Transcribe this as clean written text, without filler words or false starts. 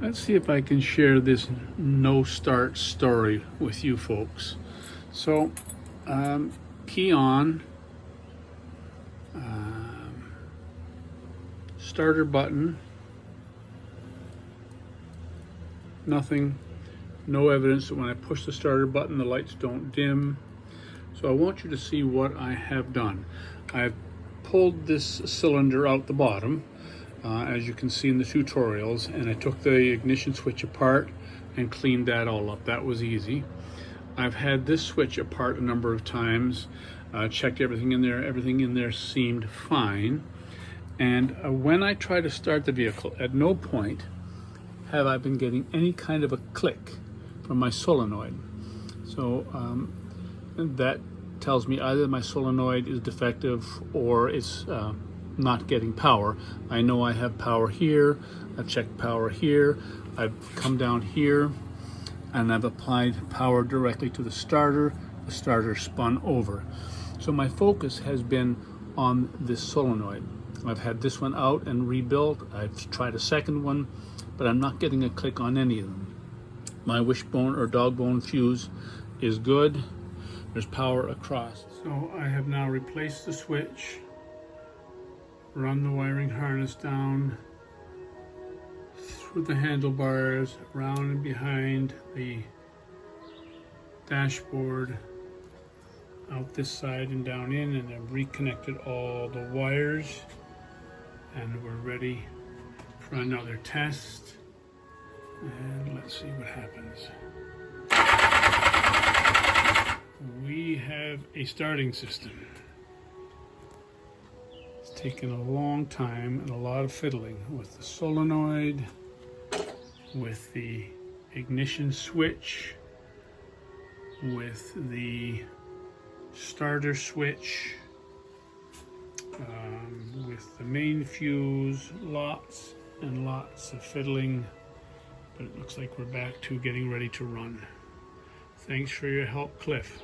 Let's see if I can share this no start story with you folks. So, key on, starter button, nothing, no evidence that when I push the starter button the lights don't dim. So I want you to see what I have done. I've pulled this cylinder out the bottom, as you can see in the tutorials, and I took the ignition switch apart and cleaned that all up. That was easy. I've had this switch apart a number of times, checked everything in there. Everything in there seemed fine. And when I try to start the vehicle, at no point have I been getting any kind of a click from my solenoid. So that tells me either my solenoid is defective or it's not getting power. I know I have power here. I've checked power here. I've come down here and I've applied power directly to the starter. The starter spun over. So my focus has been on this solenoid. I've had this one out and rebuilt. I've tried a second one, but I'm not getting a click on any of them. My wishbone or dog bone fuse is good. There's power across. So I have now replaced the switch, run the wiring harness down through the handlebars, around and behind the dashboard, out this side and down in, and I've reconnected all the wires, and we're ready for another test. And let's see what happens. We have a starting system. It's taken a long time and a lot of fiddling with the solenoid, with the ignition switch, with the starter switch, with the main fuse. Lots and lots of fiddling, but it looks like we're back to getting ready to run. Thanks for your help, Cliff.